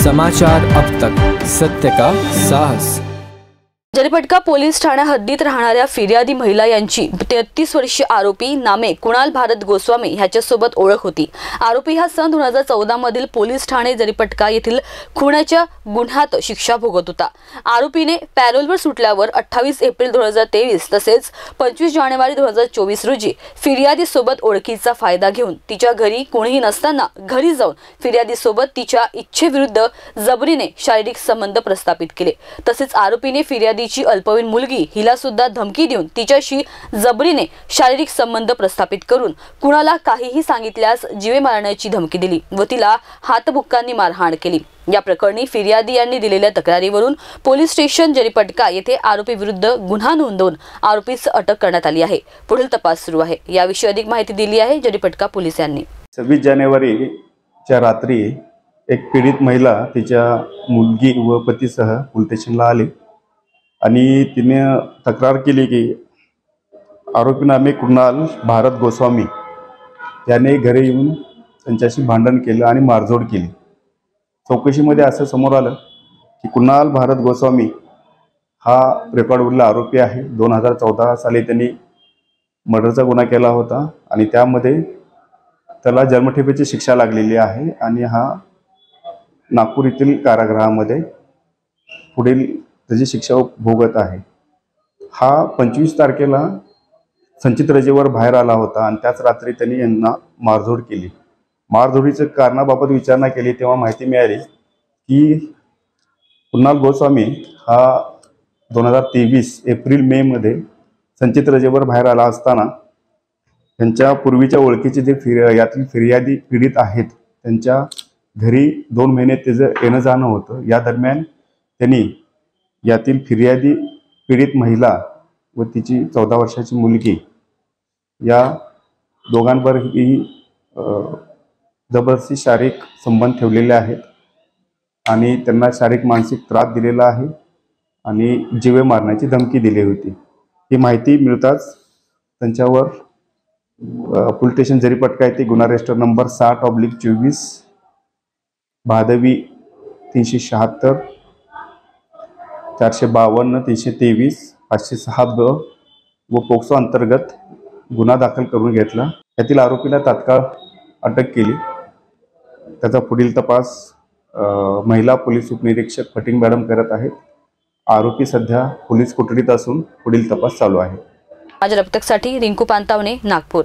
समाचार अब तक, सत्य का साहस। जरीपटका पोलीस ठाण्या हद्दीत राहणाऱ्या फिर्यादी महिला यांची 33 वर्षीय आरोपी नामे कुणाल भारत गोस्वामी ह्याच्यासोबत ओळख होती। आरोपी हा सन 2014 मधील पोलीस ठाणे जरीपटका येथील खुनाच्या गुन्ह्यात शिक्षा भोगत होता। आरोपीने पॅरोलवर सुटल्यावर 28 एप्रिल 2023 तसेच 25 जानेवारी 2024 रोजी फिर्यादी सोबत ओळखीचा फायदा घेऊन तिच्या घरी कोणीही नसताना घरी जाऊन फिर्यादी सोबत तिच्या इच्छेविरुद्ध जबरीने शारीरिक संबंध प्रस्थापित केले। तसेच आरोपीने फिर्यादी अल्पवयीन मुलगी हिला सुद्धा धमकी देऊन तिच्याशी जबरीने शारीरिक संबंध प्रस्थापित करून कुणाला काहीही सांगितल्यास जीवे मारण्याची धमकी दिली व तिला हातबुक्कांनी मारहाण केली। या प्रकरणी फिर्यादी यांनी दिलेल्या तक्रारीवरून पोलीस स्टेशन जरीपटका येथे आरोपी विरुद्ध गुन्हा नोंदवून आरोपीस अटक करण्यात आली आहे। पुढील तपास सुरू आहे। याविषयी अधिक माहिती दिली आहे जरीपटका पोलीस यांनी। 26 जानेवारीच्या रात्री एक पीडित महिला तिच्या मुलगी व पतीसह पोलीस स्टेशनला आली आणि तिने तक्रार केली की आरोपी नामे कुणाल भारत गोस्वामी याने घरी येऊन त्यांच्याशी भांडण केलं आणि मारझोड केली। चौकशीमध्ये असं समोर आलं की कुणाल भारत गोस्वामी हा रेकॉर्डवरील आरोपी आहे। 2014 साली त्यांनी मर्डरचा गुन्हा केला होता आणि त्यामध्ये त्याला जन्मठेपेची शिक्षा लागलेली आहे आणि हा नागपूर येथील कारागृहामध्ये पुढील त्याची शिक्षा भोगत आहे। हा 25 तारखेला संचित रजेवर बाहेर आला होता आणि त्याच रात्री त्यांनी यांना मारझोड केली। मारझोडीच्या कारणाबाबत विचारणा केली तेव्हा माहिती मिळाली की कुणाल गोस्वामी हा 2023 एप्रिल मे मध्ये संचित रजेवर बाहेर आला असताना त्यांच्या पूर्वीच्या ओळखीचे जे यातील फिर्यादी पीडित आहेत त्यांच्या घरी 2 महिने त्याचं येणं जाणं होतं। या दरम्यान त्यांनी यातील फिर्यादी पीडित महिला व तिची 14 वर्षाची मुलगी या दोघांवरही जबरदस्ती शारीरिक संबंध ठेवलेले आहेत आणि त्यांना शारीरिक मानसिक त्रास दिलेला आहे आणि जीवे मारण्याची धमकी दिली होती। ही माहिती मिळताच त्यांच्यावर पोलीस स्टेशन जरीपटका येथे गुन्हा रजिस्टर नंबर 60/24 भादवी 376 452 323 506 व पोक्सो अंतर्गत गुन्हा दाखल करून घेतला। यातील आरोपीला तात्काळ अटक केली। त्याचा पुढील तपास महिला पोलीस उपनिरीक्षक फटिंग मॅडम करत आहेत। आरोपी सध्या पोलीस कोठडीत असून पुढील तपास चालू आहे। माझ्या रक्तकसाठी रिंकू पांतावणे, नागपूर।